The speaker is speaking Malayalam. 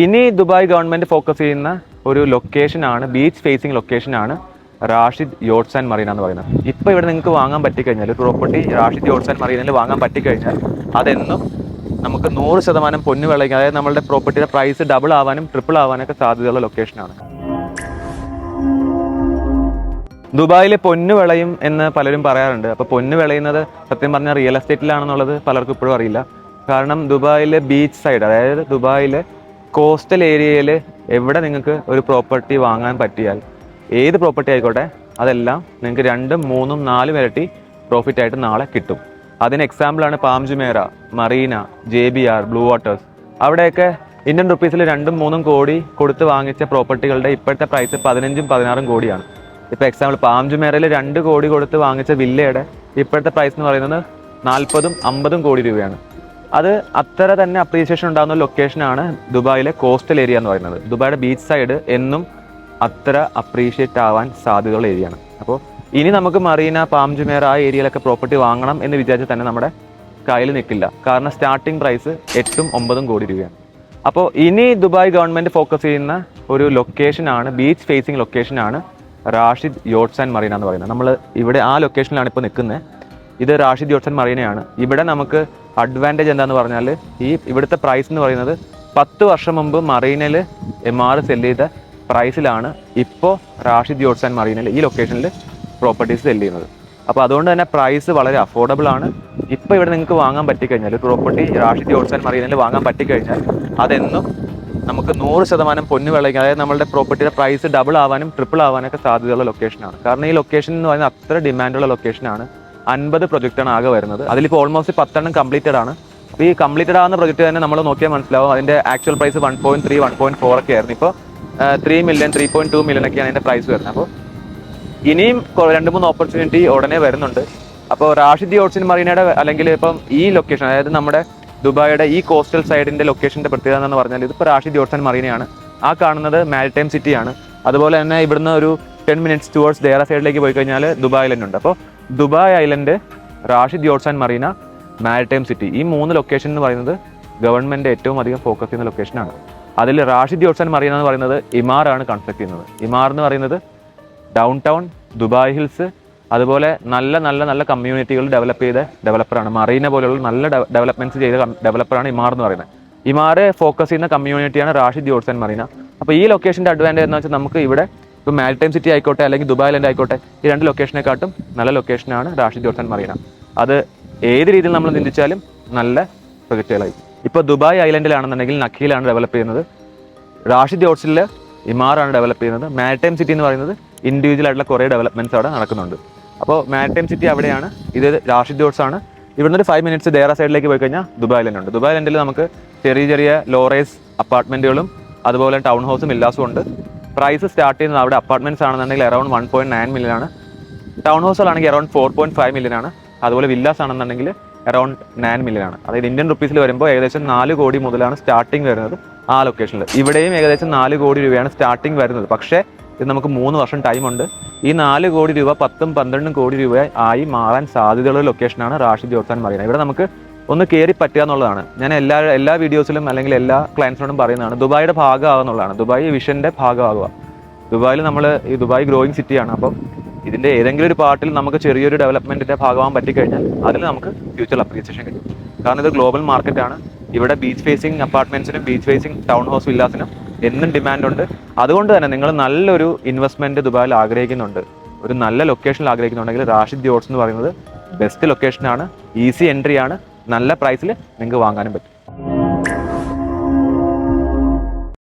ഇനി ദുബായ് ഗവൺമെന്റ് ഫോക്കസ് ചെയ്യുന്ന ഒരു ലൊക്കേഷനാണ്, ബീച്ച് ഫേസിംഗ് ലൊക്കേഷനാണ് റാഷിദ് യോട്ട്സ് ആൻഡ് മറീന എന്ന് പറയുന്നത്. ഇപ്പോൾ ഇവിടെ നിങ്ങൾക്ക് വാങ്ങാൻ പറ്റിക്കഴിഞ്ഞാൽ, പ്രോപ്പർട്ടി റാഷിദ് യോട്ട്സ് ആൻഡ് മറീനയിൽ വാങ്ങാൻ പറ്റിക്കഴിഞ്ഞാൽ അതെന്നും നമുക്ക് 100% പൊന്നു വിളയ്ക്കും. അതായത് നമ്മളുടെ പ്രോപ്പർട്ടിയുടെ പ്രൈസ് ഡബിൾ ആവാനും ട്രിപ്പിൾ ആവാനൊക്കെ സാധ്യതയുള്ള ലൊക്കേഷനാണ്. ദുബായിൽ പൊന്നു വിളയും എന്ന് പലരും പറയാറുണ്ട്. അപ്പോൾ പൊന്നു വിളയുന്നത് സത്യം പറഞ്ഞാൽ റിയൽ എസ്റ്റേറ്റിലാണെന്നുള്ളത് പലർക്കും ഇപ്പോഴും അറിയില്ല. കാരണം ദുബായിലെ ബീച്ച് സൈഡ്, അതായത് ദുബായിലെ കോസ്റ്റൽ ഏരിയയിൽ എവിടെ നിങ്ങൾക്ക് ഒരു പ്രോപ്പർട്ടി വാങ്ങാൻ പറ്റിയാൽ, ഏത് പ്രോപ്പർട്ടി ആയിക്കോട്ടെ, അതെല്ലാം നിങ്ങൾക്ക് 2, 3, 4 ഇരട്ടി പ്രോഫിറ്റ് ആയിട്ട് നാളെ കിട്ടും. അതിന് എക്സാമ്പിളാണ് palm Jumeirah, Marina, JBR, blue waters. അവിടെയൊക്കെ ഇന്ത്യൻ റുപ്പീസിൽ 2, 3 കോടി കൊടുത്ത് വാങ്ങിച്ച പ്രോപ്പർട്ടികളുടെ ഇപ്പോഴത്തെ പ്രൈസ് 15, 16 കോടിയാണ്. ഇപ്പോൾ എക്സാമ്പിൾ പാം ജുമേറയിൽ 2 കോടി കൊടുത്ത് വാങ്ങിച്ച വില്ലയുടെ ഇപ്പോഴത്തെ പ്രൈസ് എന്ന് പറയുന്നത് 40, 50 കോടി രൂപയാണ്. അത് അത്ര തന്നെ അപ്രീസിയേഷൻ ഉണ്ടാകുന്ന ലൊക്കേഷനാണ് ദുബായിലെ കോസ്റ്റൽ ഏരിയ എന്ന് പറയുന്നത്. ദുബായിയുടെ ബീച്ച് സൈഡ് എന്നും അത്ര അപ്രീഷിയേറ്റ് ആവാൻ സാധ്യതയുള്ള ഏരിയയാണ്. അപ്പോൾ ഇനി നമുക്ക് മറീന, പാം ജുമേറ ആ ഏരിയയിലൊക്കെ പ്രോപ്പർട്ടി വാങ്ങണം എന്ന് വിചാരിച്ചാൽ തന്നെ നമ്മുടെ കയ്യിൽ നിൽക്കില്ല. കാരണം സ്റ്റാർട്ടിംഗ് പ്രൈസ് 8, 9 കോടി രൂപയാണ്. അപ്പോൾ ഇനി ദുബായ് ഗവൺമെൻറ് ഫോക്കസ് ചെയ്യുന്ന ഒരു ലൊക്കേഷനാണ്, ബീച്ച് ഫേസിംഗ് ലൊക്കേഷനാണ് റാഷിദ് യോട്ട്സ് ആൻഡ് മറീന എന്ന് പറയുന്നത്. നമ്മൾ ഇവിടെ ആ ലൊക്കേഷനിലാണ് ഇപ്പോൾ നിൽക്കുന്നത്. ഇത് റാഷിദ് യോട്ട്സ് ആൻഡ് മറീനയാണ്. ഇവിടെ നമുക്ക് അഡ്വാൻറ്റേജ് എന്താണെന്ന് പറഞ്ഞാൽ, ഇവിടുത്തെ പ്രൈസ് എന്ന് പറയുന്നത് 10 വർഷം മുമ്പ് മറീനയിൽ MR സെല് ചെയ്ത പ്രൈസിലാണ് ഇപ്പോൾ റാഷിദ് യോട്ട്സ് ആൻഡ് മറീനയിൽ ഈ ലൊക്കേഷനിൽ പ്രോപ്പർട്ടീസ് സെല് ചെയ്യുന്നത്. അപ്പോൾ അതുകൊണ്ട് തന്നെ പ്രൈസ് വളരെ അഫോർഡബിൾ ആണ്. ഇപ്പോൾ ഇവിടെ നിങ്ങൾക്ക് വാങ്ങാൻ പറ്റിക്കഴിഞ്ഞാൽ, പ്രോപ്പർട്ടി റാഷിദ് യോട്ട്സ് ആൻഡ് മറീനയിൽ വാങ്ങാൻ പറ്റിക്കഴിഞ്ഞാൽ അതെന്നും നമുക്ക് 100% പൊന്നു വിളയ്ക്കും. അതായത് നമ്മളുടെ പ്രോപ്പർട്ടിയുടെ പ്രൈസ് ഡബിൾ ആവാനും ട്രിപ്പിൾ ആവാനൊക്കെ സാധ്യതയുള്ള ലൊക്കേഷനാണ്. കാരണം ഈ ലൊക്കേഷൻ എന്ന് പറയുന്നത് അത്ര ഡിമാൻഡുള്ള ലൊക്കേഷനാണ്. 50 പ്രൊജക്റ്റാണ് ആകെ വരുന്നത്. അതിലിപ്പോൾ ഓൾമോസ്റ്റ് 10 കംപ്ലീറ്റഡ് ആണ്. അപ്പോൾ ഈ കംപ്ലീറ്റഡ് ആവുന്ന പ്രൊജക്റ്റ് തന്നെ നമ്മൾ നോക്കിയാൽ മനസ്സിലാവും. അതിൻ്റെ ആക്ച്വൽ പ്രൈസ് 1.3, 1.4 ഒക്കെ ആയിരുന്നു. ഇപ്പോൾ 3 മില്യൺ, 3.2 മില്യൺ ഒക്കെയാണ് അതിൻ്റെ പ്രൈസ് വരുന്നത്. അപ്പോൾ ഇനിയും 2-3 ഓപ്പർച്യൂണിറ്റി ഉടനെ വരുന്നുണ്ട്. അപ്പോൾ റാഷിദ് യോട്ട്സ് ആൻഡ് മറീനയുടെ അല്ലെങ്കിൽ ഇപ്പം ഈ ലൊക്കേഷൻ, അതായത് നമ്മുടെ ദുബായിയുടെ ഈ കോസ്റ്റൽ സൈഡിൻ്റെ ലൊക്കേഷൻ്റെ പ്രത്യേകത എന്ന് പറഞ്ഞാൽ, ഇതിപ്പോൾ റാഷിദ് യോട്ട്സ് ആൻഡ് മറീനയാണ്. ആ കാണുന്നത് മാരിടൈം സിറ്റിയാണ്. അതുപോലെ തന്നെ ഇവിടുന്ന് ഒരു 10 മിനിറ്റ്സ് ടുവേർഡ്സ് ദേറ സൈഡിലേക്ക് പോയി കഴിഞ്ഞാൽ ദുബായ് ഐലൻഡ് ഉണ്ട്. അപ്പോൾ Dubai Island, Rashid Yachts and Marina, Maritime City, ഈ 3 ലൊക്കേഷൻ എന്ന് പറയുന്നത് ഗവൺമെൻറ് ഏറ്റവും അധികം ഫോക്കസ് ചെയ്യുന്ന ലൊക്കേഷനാണ്. അതിൽ റാഷിദ് യോട്ട്സ് ആൻഡ് മറീന എന്ന് പറയുന്നത് ഇമാറാണ് കൺസ്ട്രക്ട് ചെയ്യുന്നത്. ഇമാർ എന്ന് പറയുന്നത് ഡൗൺ ടൗൺ, ദുബായ് ഹിൽസ്, അതുപോലെ നല്ല നല്ല നല്ല കമ്മ്യൂണിറ്റികൾ ഡെവലപ്പ് ചെയ്ത ഡെവലപ്പറാണ്. മറീന പോലെയുള്ള നല്ല ഡെവലപ്മെൻറ്റ്സ് ചെയ്ത ഡെവലപ്പറാണ് ഇമാർ എന്ന് പറയുന്നത്. ഇമാറെ ഫോക്കസ് ചെയ്യുന്ന കമ്മ്യൂണിറ്റിയാണ് റാഷിദ് യോട്ട്സ് ആൻഡ് മറീന. അപ്പോൾ ഈ ലൊക്കേഷൻ്റെ അഡ്വാൻറ്റേജ് എന്ന് വെച്ചാൽ, നമുക്ക് ഇവിടെ ഇപ്പോൾ മാരിടൈം സിറ്റി ആയിക്കോട്ടെ അല്ലെങ്കിൽ ദുബായ് ഐലൻഡ് ആയിക്കോട്ടെ, ഈ 2 ലൊക്കേഷനെക്കാട്ടും നല്ല ലൊക്കേഷനാണ് റാഷിദ് യോട്ട്സ് ആൻഡ് മറീന. അത് ഏത് രീതിയിൽ നമ്മൾ ചിന്തിച്ചാലും നല്ല പ്രൊജക്റ്റുകളായി. ഇപ്പോൾ ദുബായ് ഐലൻഡിലാണെന്നുണ്ടെങ്കിൽ നഖീലാണ് ഡെവലപ്പ് ചെയ്യുന്നത്. റാഷിദ് യോട്ട്സിൽ ഇമാറാണ് ഡെവലപ്പ് ചെയ്യുന്നത്. മാരിടൈം സിറ്റി എന്ന് പറയുന്നത് ഇൻഡിവിജ്വൽ ആയിട്ടുള്ള കുറേ ഡെവലപ്മെൻറ്റ്സ് അവിടെ നടക്കുന്നുണ്ട്. അപ്പോൾ മാരിടൈം സിറ്റി അവിടെയാണ്, ഇത് റാഷിദ് യോട്ട്സ് ആണ്. ഇവിടുന്ന് ഒരു 5 മിനിറ്റ്സ് ദേറ സൈഡിലേക്ക് പോയി കഴിഞ്ഞാൽ ദുബായ് ഐലൻഡ് ഉണ്ട്. ദുബായ് ഐലൻഡിൽ നമുക്ക് ചെറിയ ചെറിയ ലോറേസ് അപ്പാർട്ട്മെൻറ്റുകളും അതുപോലെ ടൗൺ ഹൗസും വില്ലാസും ഉണ്ട്. പ്രൈസ് സ്റ്റാർട്ട് ചെയ്യുന്നത് അവിടെ അപ്പാർട്ട്മെൻറ്റ്സ് ആണെന്നുണ്ടെങ്കിൽ അറൗണ്ട് 1.9 മില്യൺ ആണ്. ടൗൺ ഹൗസുകളാണെങ്കിൽ അറൗണ്ട് 4.5 മില്യൺ ആണ്. അതുപോലെ വില്ലാസ് ആണെന്നുണ്ടെങ്കിൽ അറൗണ്ട് 9 മില്യൺ ആണ്. അതായത് ഇന്ത്യൻ റുപ്പീസിൽ വരുമ്പോൾ ഏകദേശം 4 കോടി മുതലാണ് സ്റ്റാർട്ടിങ് വരുന്നത് ആ ലൊക്കേഷനിൽ. ഇവിടെയും ഏകദേശം 4 കോടി രൂപയാണ് സ്റ്റാർട്ടിങ് വരുന്നത്. പക്ഷേ ഇത് നമുക്ക് 3 വർഷം ടൈമുണ്ട്. ഈ 4 കോടി രൂപ 10, 12 കോടി രൂപ ആയി മാറാൻ സാധ്യതയുള്ള ലൊക്കേഷനാണ് റാഷിദ് യോട്ട്സ് ആൻഡ് മറീന. ഇവിടെ നമുക്ക് ഒന്ന് കയറി പറ്റുക എന്നുള്ളതാണ്. ഞാൻ എല്ലാ വീഡിയോസിലും അല്ലെങ്കിൽ എല്ലാ ക്ലയൻസിനോടും പറയുന്നതാണ്, ദുബായിയുടെ ഭാഗമാകുന്നുള്ളതാണ്. ദുബായ് വിഷൻ്റെ ഭാഗമാകുക. ദുബായിൽ നമ്മൾ ഈ ദുബായ് ഗ്രോയിങ് സിറ്റിയാണ്. അപ്പം ഇതിൻ്റെ ഏതെങ്കിലും ഒരു പാർട്ടിൽ നമുക്ക് ചെറിയൊരു ഡെവലപ്മെൻറ്റിൻ്റെ ഭാഗമാകാൻ പറ്റിക്കഴിഞ്ഞാൽ അതിൽ നമുക്ക് ഫ്യൂച്ചർ അപ്രീസിയേഷൻ കിട്ടും. കാരണം ഇത് ഗ്ലോബൽ മാർക്കറ്റാണ്. ഇവിടെ ബീച്ച് ഫേസിംഗ് അപ്പാർട്ട്മെൻറ്റ്സിനും ബീച്ച് ഫേസിംഗ് ടൗൺ ഹൗസ് വില്ലാസിനും എന്നും ഡിമാൻഡുണ്ട്. അതുകൊണ്ട് തന്നെ നിങ്ങൾ നല്ലൊരു ഇൻവെസ്റ്റ്മെൻറ്റ് ദുബായിൽ ആഗ്രഹിക്കുന്നുണ്ട്, ഒരു നല്ല ലൊക്കേഷനിൽ ആഗ്രഹിക്കുന്നുണ്ടെങ്കിൽ റാഷിദ് യോട്ട്സ് എന്ന് പറയുന്നത് ബെസ്റ്റ് ലൊക്കേഷനാണ്. ഈസി എൻട്രി ആണ്. നല്ല പ്രൈസിൽ നിങ്ങൾക്ക് വാങ്ങാനും പറ്റും.